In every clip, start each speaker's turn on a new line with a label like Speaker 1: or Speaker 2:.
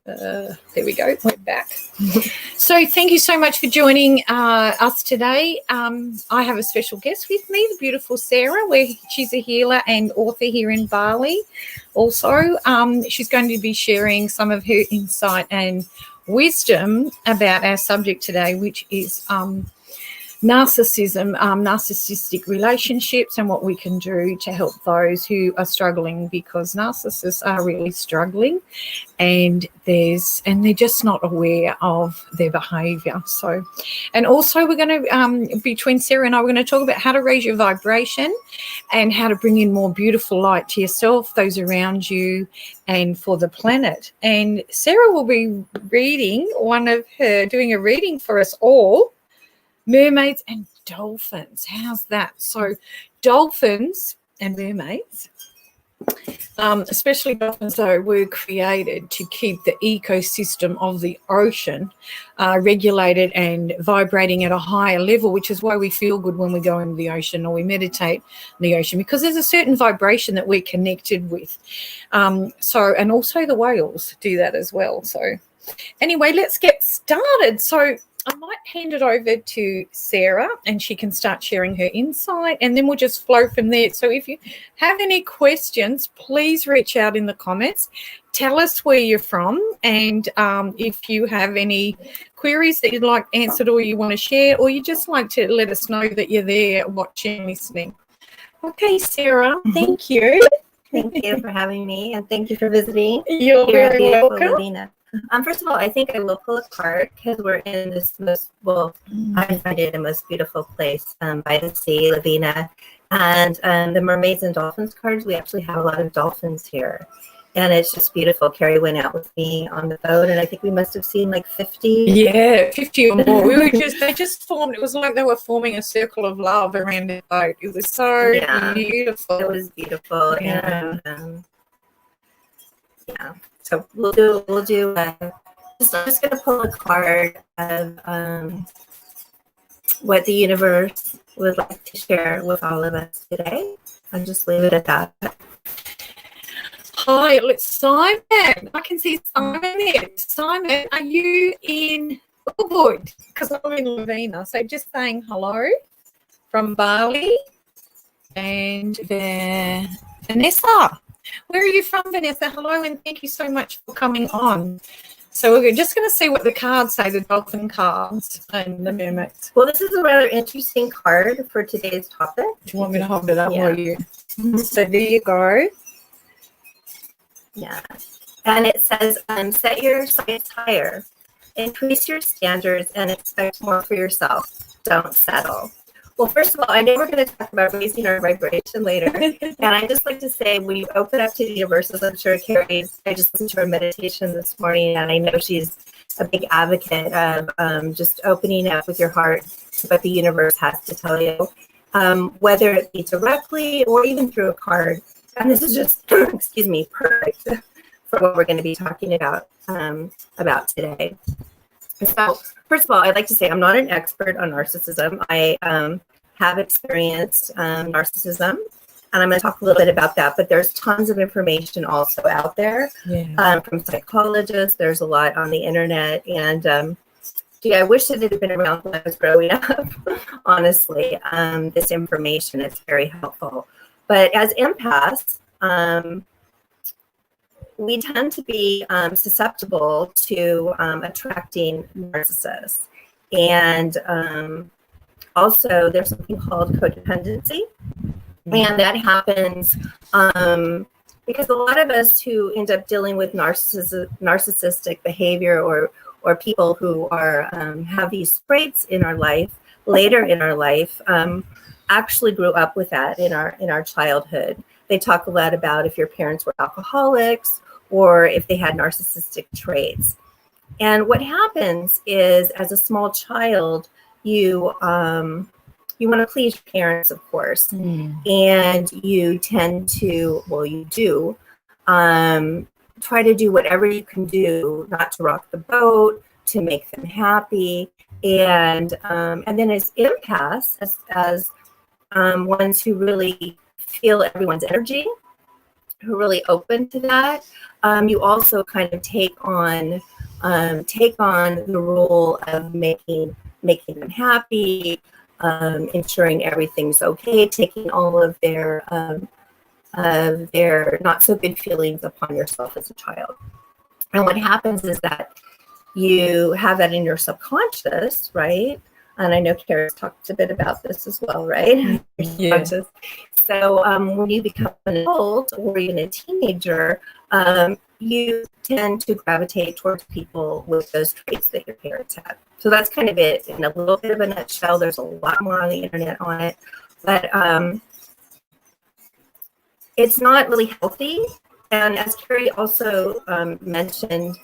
Speaker 1: There we go. We're back. So thank you so much for joining us today. I have a special guest with me, the beautiful Sarah. She's a healer and author here in Bali. Also, she's going to be sharing some of her insight and wisdom about our subject today, which is narcissism, narcissistic relationships, and what we can do to help those who are struggling, because narcissists are really struggling, and they're just not aware of their behavior. So, and also we're going to, between Sarah and I, we're going to talk about how to raise your vibration and how to bring in more beautiful light to yourself, those around you, and for the planet. And Sarah will be doing a reading for us all. Mermaids and dolphins. How's that? So dolphins and mermaids, especially dolphins, though, were created to keep the ecosystem of the ocean regulated and vibrating at a higher level, which is why we feel good when we go into the ocean or we meditate in the ocean, because there's a certain vibration that we're connected with. And also the whales do that as well. So anyway, let's get started. So I might hand it over to Sarah and she can start sharing her insight, and then we'll just flow from there. So if you have any questions, please reach out in the comments. Tell us where you're from, and if you have any queries that you'd like answered or you want to share, or you just like to let us know that you're there watching, listening. Okay, Sarah, thank you.
Speaker 2: Thank you for having me, and thank you for visiting.
Speaker 1: You're very welcome.
Speaker 2: Lavina. First of all, I think I will pull a card because we're in this I find it the most beautiful place by the sea, Lavina. And the mermaids and dolphins cards, we actually have a lot of dolphins here. And it's just beautiful. Carrie went out with me on the boat, and I think we must have seen like 50.
Speaker 1: Yeah, 50 or more. They just formed, it was like they were forming a circle of love around the boat. It was so beautiful.
Speaker 2: It was beautiful. Yeah. And so we'll do I'm just going to pull a card of what the universe would like to share with all of us today. I'll just leave it at that.
Speaker 1: Hi, it's Simon. I can see Simon there. Simon, are you in Ubud? Because I'm in Lavina. So just saying hello from Bali. And Vanessa. Where are you from, Vanessa? Hello, and thank you so much for coming on. So we're just going to see what the cards say, the dolphin cards and the mermaids.
Speaker 2: Well, this is a rather interesting card for today's topic.
Speaker 1: Do you want me to hold it up for you? So there you go.
Speaker 2: Yeah. And it says, set your sights higher. Increase your standards and expect more for yourself. Don't settle. Well, first of all, I know we're going to talk about raising our vibration later. And I just like to say, when you open up to the universe, as I'm sure Carrie's, I just listened to her meditation this morning, and I know she's a big advocate of just opening up with your heart to what the universe has to tell you, whether it be directly or even through a card. And this is just, perfect for what we're going to be talking about today. So, first of all, I'd like to say I'm not an expert on narcissism. I have experienced narcissism, and I'm going to talk a little bit about that. But there's tons of information also out there from psychologists. There's a lot on the internet, and I wish that it had been around when I was growing up. Honestly, this information is very helpful. But as empaths, we tend to be susceptible to attracting narcissists. And also there's something called codependency. And that happens because a lot of us who end up dealing with narcissistic behavior or people who are have these traits in our life, later in our life, actually grew up with that in our childhood. They talk a lot about if your parents were alcoholics or if they had narcissistic traits. And what happens is, as a small child, you want to please your parents, of course, and you tend to, you do, try to do whatever you can do not to rock the boat, to make them happy, and then as empaths, as ones who really feel everyone's energy, who are really open to that, you also kind of take on the role of making them happy, ensuring everything's okay, taking all of their not so good feelings upon yourself as a child. And what happens is that you have that in your subconscious, right? And I know Kerry's talked a bit about this as well, right?
Speaker 1: Yeah.
Speaker 2: So when you become an adult or even a teenager, you tend to gravitate towards people with those traits that your parents had. So that's kind of it in a little bit of a nutshell. There's a lot more on the internet on it, but it's not really healthy. And as Kerry also mentioned,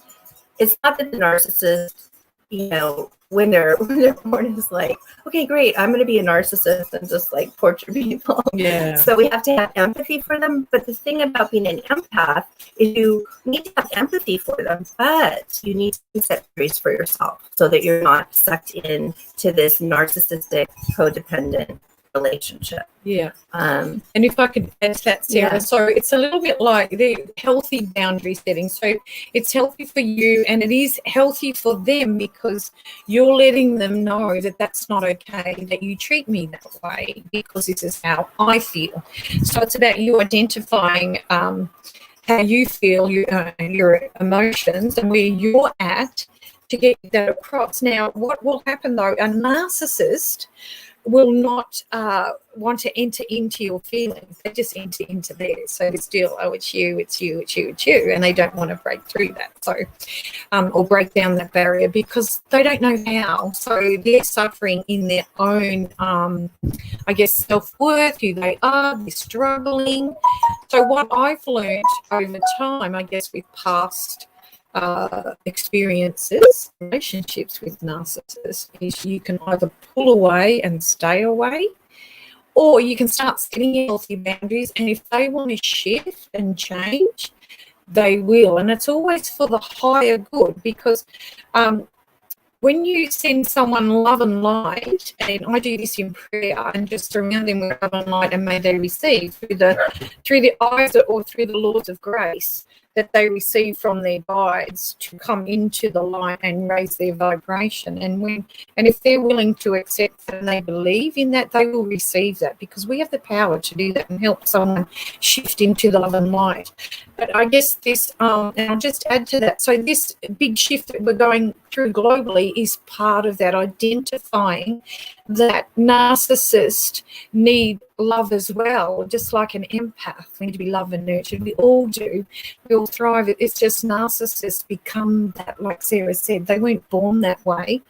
Speaker 2: it's not that the narcissist, when they're born is like, okay, great, I'm going to be a narcissist and just like torture people.
Speaker 1: Yeah.
Speaker 2: So we have to have empathy for them. But the thing about being an empath is you need to have empathy for them, but you need to set boundaries for yourself so that you're not sucked into this narcissistic, codependent relationship.
Speaker 1: Yeah. And if I could add to that, Sarah,
Speaker 2: Yeah.
Speaker 1: so it's a little bit like the healthy boundary setting. So it's healthy for you and it is healthy for them because you're letting them know that that's not okay, that you treat me that way because this is how I feel. So it's about you identifying how you feel, your emotions and where you're at to get that across. Now, what will happen though, a narcissist will not want to enter into your feelings. They just enter into theirs. So it's still, oh, it's you, it's you, it's you, it's you. And they don't want to break through that. So, or break down that barrier because they don't know how. So they're suffering in their own, I guess, self-worth, who they are, they're struggling. So what I've learned over time, I guess, with past experiences, relationships with narcissists, is you can either pull away and stay away, or you can start setting healthy boundaries. And if they want to shift and change, they will. And it's always for the higher good because when you send someone love and light, and I do this in prayer and just surround them with love and light, and may they receive through the eyes or through the laws of grace that they receive from their guides to come into the light and raise their vibration. And if they're willing to accept that and they believe in that, they will receive that because we have the power to do that and help someone shift into the love and light. But I guess this, and I'll just add to that, so this big shift that we're going through globally is part of that, identifying that narcissists need love as well, just like an empath. We need to be loved and nurtured. We all do. We all thrive. It's just narcissists become that, like Sarah said. They weren't born that way.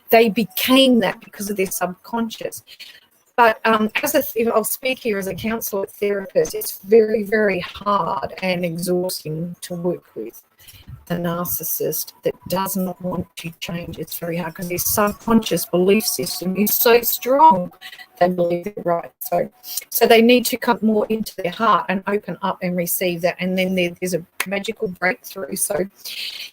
Speaker 1: They became that because of their subconscious. But I'll speak here as a counsellor therapist, it's very, very hard and exhausting to work with a narcissist that does not want to change. It's very hard because their subconscious belief system is so strong. They believe they're right. So they need to come more into their heart and open up and receive that. And then there's a magical breakthrough. So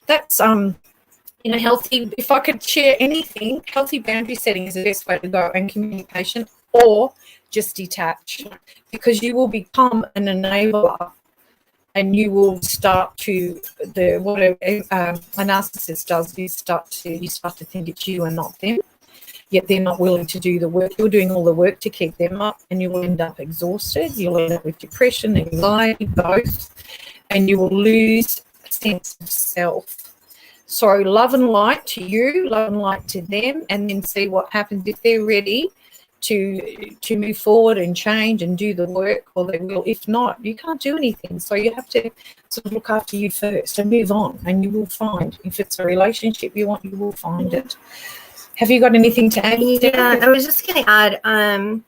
Speaker 1: that's healthy. If I could share anything, healthy boundary setting is the best way to go, and communication, or just detach, because you will become an enabler. And you will start to what a narcissist does is you start to think it's you and not them. Yet they're not willing to do the work. You're doing all the work to keep them up, and you will end up exhausted. You'll end up with depression, anxiety, both, and you will lose a sense of self. So love and light to you, love and light to them, and then see what happens if they're ready to move forward and change and do the work, or they will. If not, you can't do anything. So you have to sort of look after you first and move on, and you will find, if it's a relationship you want, you will find it. Have you got anything to add?
Speaker 2: Yeah, I was just going to add,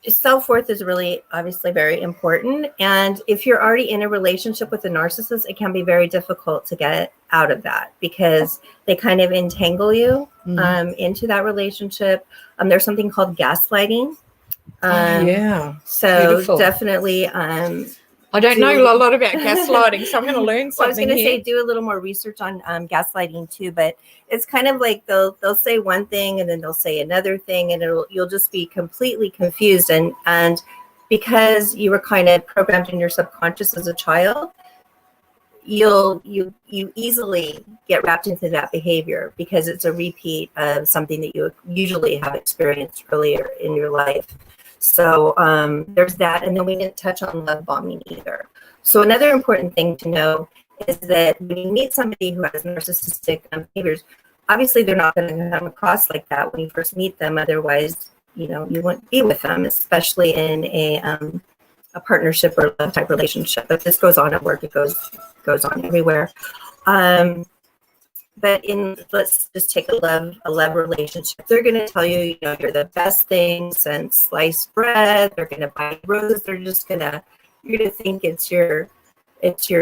Speaker 2: self-worth is really obviously very important. And if you're already in a relationship with a narcissist, it can be very difficult to get out of that because they kind of entangle you into that relationship. There's something called gaslighting. So beautiful. Definitely.
Speaker 1: I don't know a lot about gaslighting, so I'm going to learn something.
Speaker 2: Well, I was going to say do a little more research on gaslighting too, but it's kind of like they'll say one thing and then they'll say another thing, and you'll just be completely confused. And because you were kind of programmed in your subconscious as a child, you easily get wrapped into that behavior because it's a repeat of something that you usually have experienced earlier in your life. So there's that. And then we didn't touch on love bombing either. So another important thing to know is that when you meet somebody who has narcissistic behaviors, obviously they're not going to come across like that when you first meet them. Otherwise, you wouldn't be with them, especially in a partnership or love type relationship. If this goes on at work, it goes on everywhere. But let's just take a love relationship. They're going to tell you, you're the best thing since sliced bread. They're going to buy roses. You're going to think it's your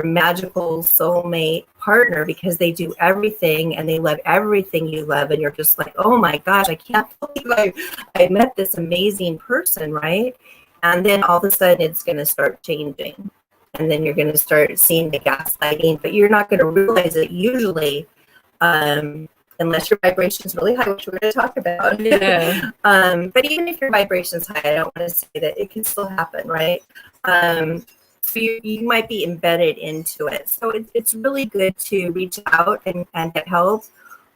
Speaker 2: magical soulmate partner because they do everything and they love everything you love. And you're just like, oh my gosh, I can't believe I met this amazing person, right? And then all of a sudden it's going to start changing. And then you're going to start seeing the gaslighting, but you're not going to realize it usually unless your vibration is really high, which we're going to talk about.
Speaker 1: Yeah.
Speaker 2: But even if your vibration is high, I don't want to say that it can still happen, right? So you might be embedded into it. So it's really good to reach out and get help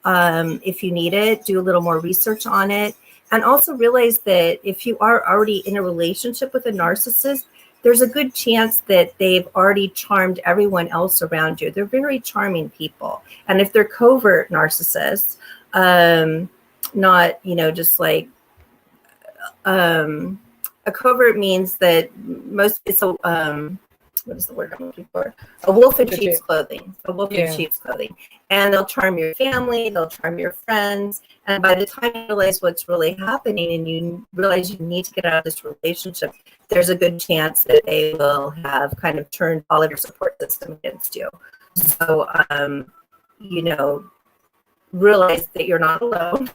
Speaker 2: if you need it. Do a little more research on it. And also realize that if you are already in a relationship with a narcissist, there's a good chance that they've already charmed everyone else around you. They're very charming people. And if they're covert narcissists, not, just like, a covert means that it's what is the word I'm looking for? A wolf in sheep's clothing. A wolf in sheep's clothing. And they'll charm your family, they'll charm your friends. And by the time you realize what's really happening and you realize you need to get out of this relationship, there's a good chance that they will have kind of turned all of your support system against you. So, realize that you're not alone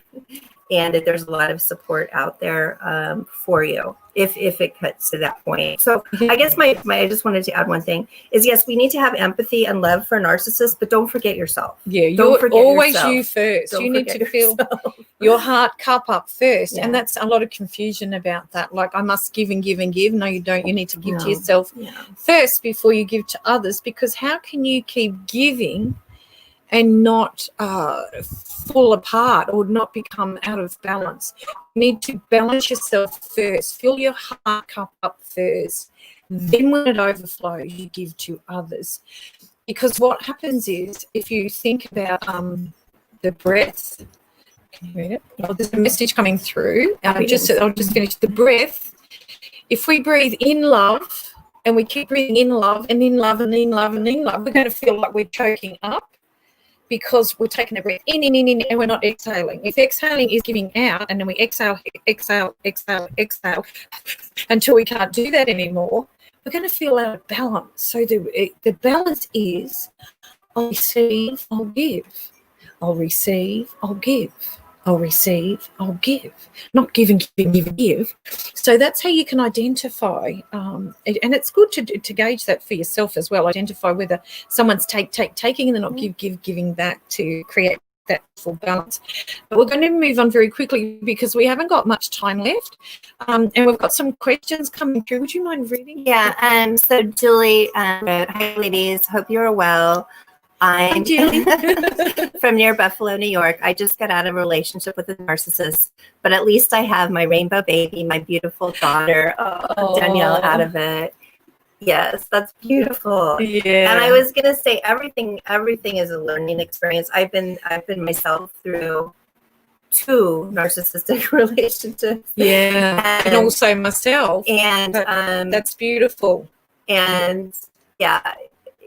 Speaker 2: and that there's a lot of support out there for you if it cuts to that point. So I guess I just wanted to add one thing is, yes, we need to have empathy and love for narcissists, but don't forget yourself.
Speaker 1: Yeah, you're always you first. You need to fill your heart cup up first. Yeah. And that's a lot of confusion about that. Like, I must give and give and give. No, you don't. You need to give to yourself first before you give to others, because how can you keep giving and not fall apart or not become out of balance? You need to balance yourself first. Fill your heart cup up first. Then when it overflows, you give to others. Because what happens is, if you think about the breath, can you read it? Oh, there's a message coming through. I'll just finish the breath. If we breathe in love and we keep breathing in love and in love and in love and in love, we're going to feel like we're choking up, because we're taking a breath in, and we're not exhaling. If exhaling is giving out, and then we exhale until we can't do that anymore, we're going to feel out of balance. So the balance is, I'll receive, I'll give. I'll receive, I'll give. I'll receive, I'll give. Not give and give. So that's how you can identify, and it's good to gauge that for yourself as well. Identify whether someone's taking and they're not giving back to create that full balance. But we're going to move on very quickly because we haven't got much time left, and we've got some questions coming through. Would you mind reading?
Speaker 2: Yeah. So Julie wrote, "Hi ladies, hope you're well. I'm from near Buffalo, New York. I just got out of a relationship with a narcissist, but at least I have my rainbow baby, my beautiful daughter, Danielle, out of it." Yes, that's beautiful. Yeah. And I was gonna say everything is a learning experience. I've been myself through 2 narcissistic relationships.
Speaker 1: Yeah. And also myself.
Speaker 2: And
Speaker 1: that's beautiful.
Speaker 2: And yeah.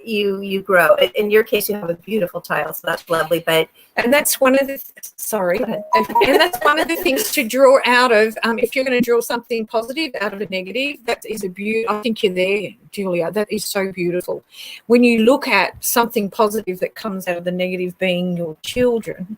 Speaker 2: You grow. In your case, you have a beautiful child, so that's lovely.
Speaker 1: And that's one of the and that's one of the things to draw out of. If you're going to draw something positive out of a negative, that is a beauty. I think you're there, Julia. That is so beautiful. When you look at something positive that comes out of the negative being your children,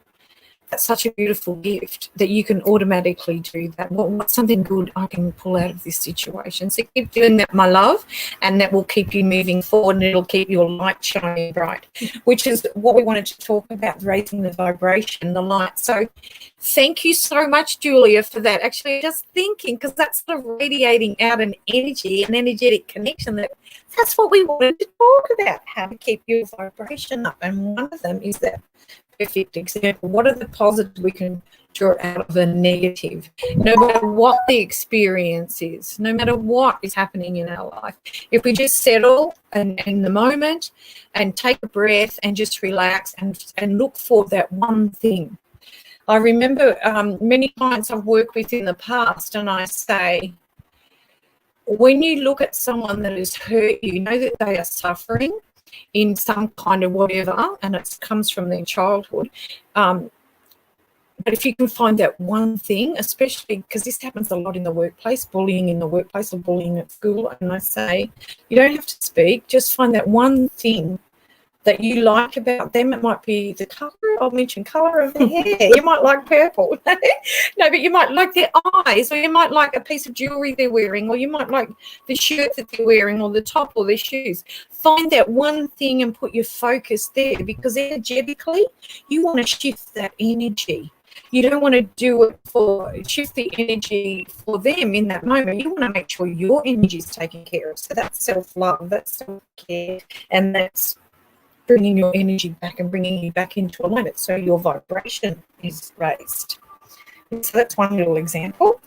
Speaker 1: That's such a beautiful gift that you can automatically do that. What's something good I can pull out of this situation? So keep doing that, my love, and that will keep you moving forward, and it'll keep your light shining bright, which is what we wanted to talk about, raising the vibration, the light. So thank you so much, Julia, for that. Actually, just thinking, because that's sort of radiating out an energy, an energetic connection. That's what we wanted to talk about, how to keep your vibration up. And one of them is that perfect example. What are the positives we can draw out of a negative? No matter what the experience is, no matter what is happening in our life, if we just settle in the moment and take a breath and just relax and look for that one thing. I remember many clients I've worked with in the past, and I say, when you look at someone that has hurt you, know that they are suffering in some kind of whatever, and it comes from their childhood. But if you can find that one thing, especially because this happens a lot in the workplace, bullying in the workplace or bullying at school, and I say, you don't have to speak, just find that one thing that you like about them. It might be the colour, I'll mention colour of their hair. You might like purple. No, but you might like their eyes, or you might like a piece of jewellery they're wearing, or you might like the shirt that they're wearing, or the top, or their shoes. Find that one thing and put your focus there, because energetically you want to shift that energy. You don't want to shift the energy for them in that moment. You want to make sure your energy is taken care of. So that's self-love, that's self-care, and that's bringing your energy back and bringing you back into alignment, so your vibration is raised. So that's one little example.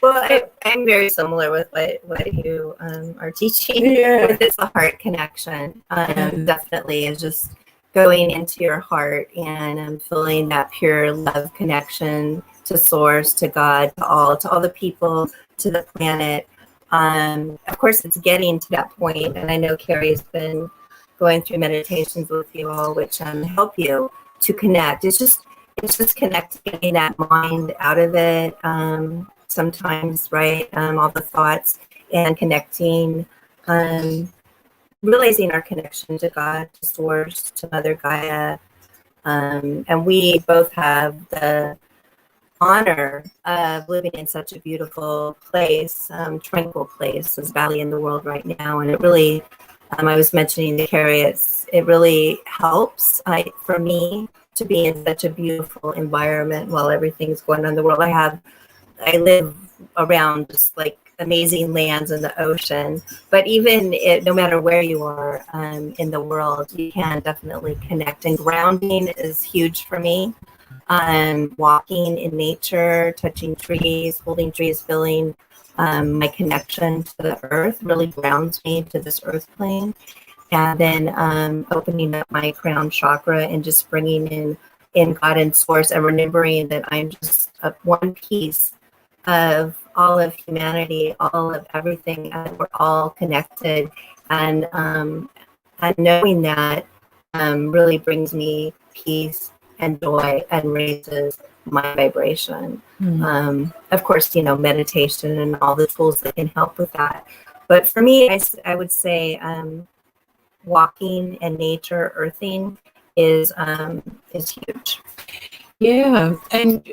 Speaker 2: Well, I'm very similar with what you are teaching.
Speaker 1: Yeah.
Speaker 2: With it's a heart connection. Definitely is just going into your heart and feeling that pure love connection to source, to God, to all the people, to the planet. Of course, it's getting to that point, and I know Kerry's been going through meditations with you all, which help you to connect. It's just connecting, getting that mind out of it. Sometimes, right? All the thoughts, and connecting, realizing our connection to God, to Source, to Mother Gaia. And we both have the honor of living in such a beautiful place, tranquil place as Bali in the world right now. And it really, I was mentioning to Kerry, it really helps for me to be in such a beautiful environment while everything's going on in the world. I live around just like amazing lands and the ocean, but even no matter where you are in the world, you can definitely connect, and grounding is huge for me. Walking in nature, touching trees, holding trees, feeling my connection to the earth really grounds me to this earth plane. And then opening up my crown chakra and just bringing in God and Source, and remembering that I'm just one piece of all of humanity, all of everything, and we're all connected. And knowing that really brings me peace and joy and raises my vibration. Of course, meditation and all the tools that can help with that. But for me, I would say walking in nature, earthing is huge.
Speaker 1: Yeah, and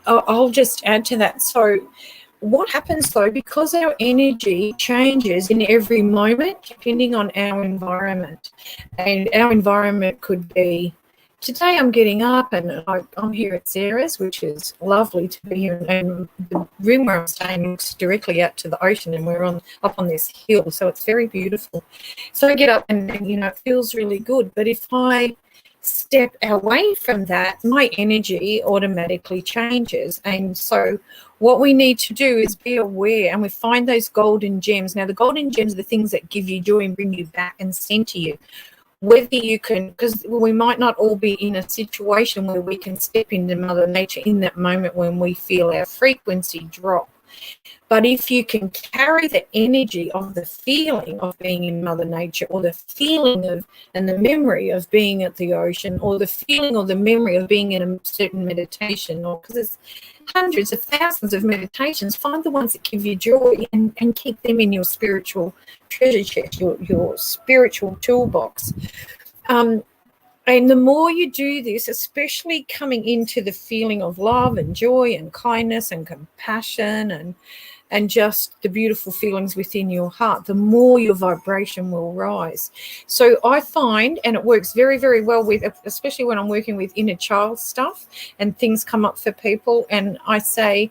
Speaker 1: I'll just add to that. So what happens though, because our energy changes in every moment depending on our environment, and our environment could be, today I'm getting up and I'm here at Sarah's, which is lovely to be here, and the room where I'm staying looks directly out to the ocean, and we're up on this hill, so it's very beautiful. So I get up and it feels really good. But if I step away from that, my energy automatically changes. And so what we need to do is be aware, and we find those golden gems. Now, the golden gems are the things that give you joy and bring you back and center you. Whether you can, because we might not all be in a situation where we can step into Mother Nature in that moment when we feel our frequency drop. But if you can carry the energy of the feeling of being in Mother Nature, or the feeling of and the memory of being at the ocean, or the feeling or the memory of being in a certain meditation, or because there's hundreds of thousands of meditations, find the ones that give you joy and keep them in your spiritual treasure chest, your spiritual toolbox. And the more you do this, especially coming into the feeling of love and joy and kindness and compassion and just the beautiful feelings within your heart, the more your vibration will rise. So I find, and it works very, very well with, especially when I'm working with inner child stuff and things come up for people, and I say,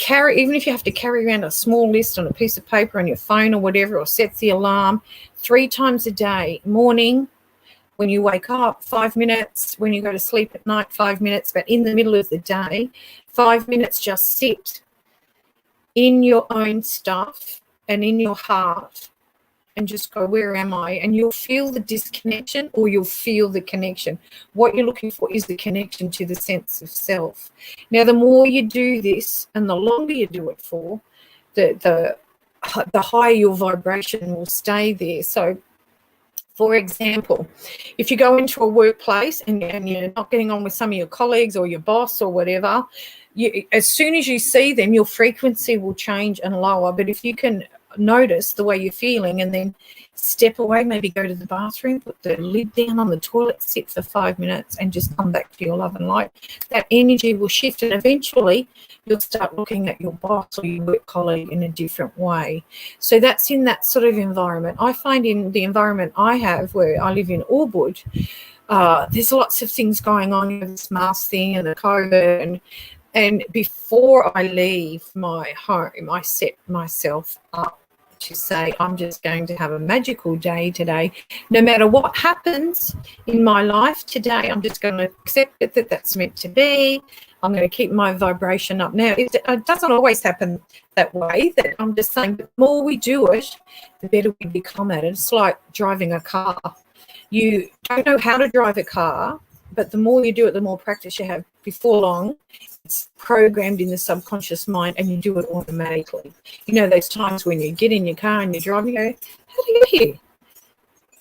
Speaker 1: even if you have to carry around a small list on a piece of paper on your phone or whatever, or set the alarm 3 times a day, morning, when you wake up, 5 minutes, when you go to sleep at night, 5 minutes, but in the middle of the day, 5 minutes, just sit in your own stuff and in your heart and just go, where am I? And you'll feel the disconnection or you'll feel the connection. What you're looking for is the connection to the sense of self. Now, the more you do this and the longer you do it for, the higher your vibration will stay there. So, for example, if you go into a workplace and you're not getting on with some of your colleagues or your boss or whatever, as soon as you see them, your frequency will change and lower. But if you can notice the way you're feeling and then step away, maybe go to the bathroom, put the lid down on the toilet, sit for 5 minutes and just come back to your love and light, that energy will shift, and eventually you'll start looking at your boss or your work colleague in a different way. So that's in that sort of environment. I find in the environment I have, where I live in Ubud, there's lots of things going on with this mask thing and the COVID, and before I leave my home, I set myself up to say, I'm just going to have a magical day today. No matter what happens in my life today, I'm just going to accept it, that that's meant to be. I'm going to keep my vibration up. Now, it doesn't always happen that way. That I'm just saying, the more we do it, the better we become at it. It's like driving a car. You don't know how to drive a car, but the more you do it, the more practice you have. Before long, it's programmed in the subconscious mind and you do it automatically. You know those times when you get in your car and you're driving, you go, how did I get here?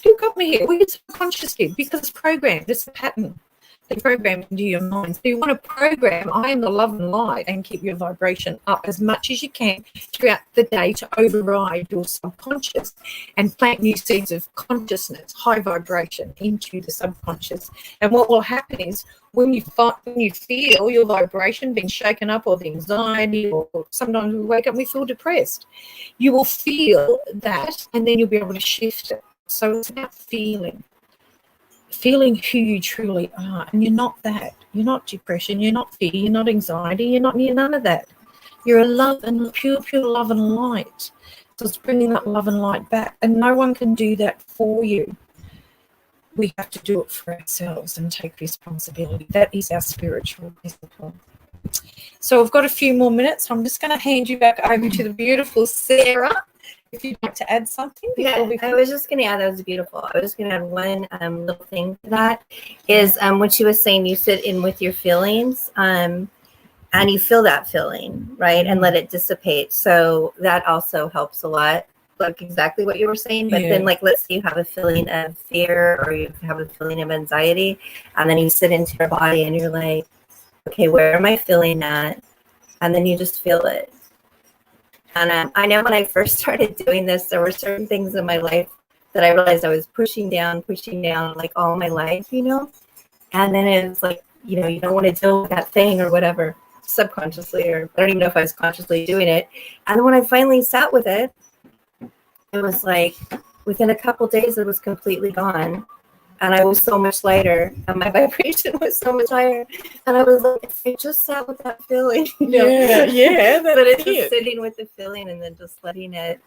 Speaker 1: Who got me here? Well, your subconscious did, because it's programmed. It's a pattern. It's programmed into your mind. So you want to program, I am the love and light, and keep your vibration up as much as you can throughout the day to override your subconscious and plant new seeds of consciousness, high vibration into the subconscious. And what will happen is, when you feel your vibration being shaken up, or the anxiety, or sometimes we wake up and we feel depressed, you will feel that, and then you'll be able to shift it. So it's about feeling who you truly are. And you're not that. You're not depression. You're not fear. You're not anxiety. You're none of that. You're a love and pure love and light. So it's bringing that love and light back. And no one can do that for you. We have to do it for ourselves and take responsibility. That is our spiritual discipline. So I've got a few more minutes. So I'm just going to hand you back over to the beautiful Sarah, if you'd like to add something.
Speaker 2: Yeah, I was just going to add, that was beautiful. I was going to add one little thing to that is when she was saying you sit in with your feelings and you feel that feeling, right, and let it dissipate. So that also helps a lot, like exactly what you were saying. But then, like, let's say you have a feeling of fear or you have a feeling of anxiety, and then you sit into your body and you're like, okay, where am I feeling that? And then you just feel it. And I know when I first started doing this, there were certain things in my life that I realized I was pushing down like all my life, you know? And then it was like, you know, you don't want to deal with that thing or whatever, subconsciously, or I don't even know if I was consciously doing it. And then when I finally sat with it, it was like within a couple of days, it was completely gone. And I was so much lighter, and my vibration was so much higher. And I was like, I just sat with that feeling. You know?
Speaker 1: Yeah.
Speaker 2: But it's just sitting with the feeling and then just letting it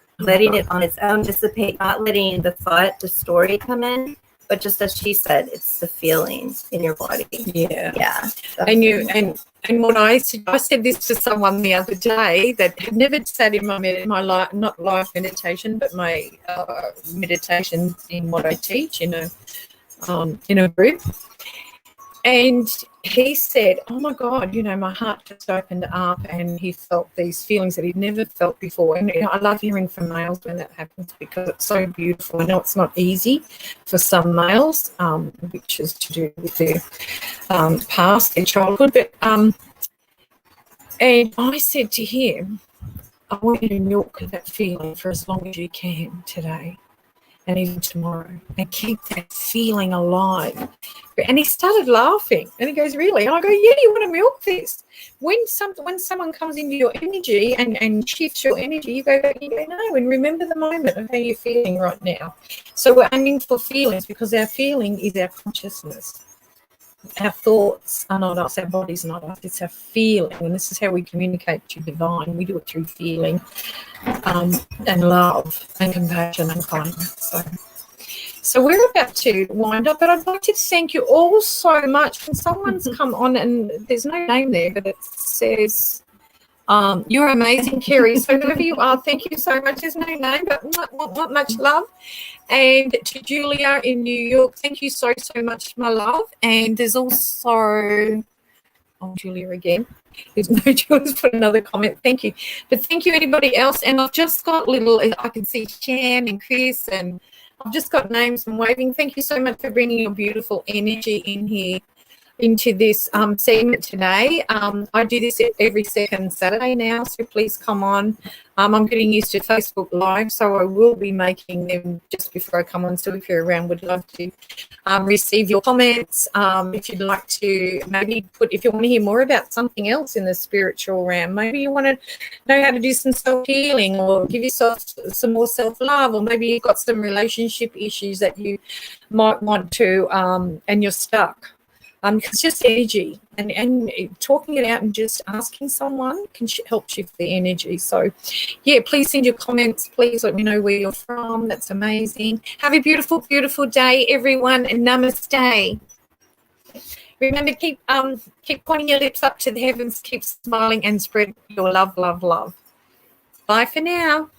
Speaker 2: on its own dissipate, not letting the thought, the story come in, but just as she said, it's the feelings in your body. Yeah.
Speaker 1: And what I said this to someone the other day that had never sat in my life, not live meditation, but my meditation in what I teach in a group. And he said, oh my God, you know, my heart just opened up, and he felt these feelings that he'd never felt before. And, you know, I love hearing from males when that happens, because it's so beautiful. I know it's not easy for some males, which is to do with their past, their childhood. But and I said to him, I want you to milk that feeling for as long as you can today. and even tomorrow, and keep that feeling alive. And he started laughing, and he goes, really? And I go, yeah, you want to milk this? When someone comes into your energy and shifts your energy, you go back and you go, no, and remember the moment of how you're feeling right now. So we're aiming for feelings, because our feeling is our consciousness. Our thoughts are not us, our body's not us, it's our feeling. And this is how we communicate to divine. We do it through feeling, and love and compassion and kindness. So we're about to wind up, but I'd like to thank you all so much. When someone's come on, and there's no name there, but it says, you're amazing, Kerry. So whoever you are, thank you so much. There's no name, but not much love. And to Julia in New York, thank you so much, my love. And there's also, Julia again. There's no Julia's put another comment. Thank you. But thank you, anybody else. And I've just got I can see Shan and Chris, and I've just got names and waving. Thank you so much for bringing your beautiful energy in here into this segment today. I do this every second Saturday now, so please come on. I'm getting used to Facebook Live, so I will be making them just before I come on. So if you're around, would love to receive your comments. If you'd like to maybe if you want to hear more about something else in the spiritual realm, maybe you want to know how to do some self-healing, or give yourself some more self-love, or maybe you've got some relationship issues that you might want to, and you're stuck. It's just energy, and talking it out and just asking someone can help shift the energy. So, yeah, please send your comments. Please let me know where you're from. That's amazing. Have a beautiful, beautiful day, everyone, and namaste. Remember, keep pointing your lips up to the heavens, keep smiling, and spread your love, love, love. Bye for now.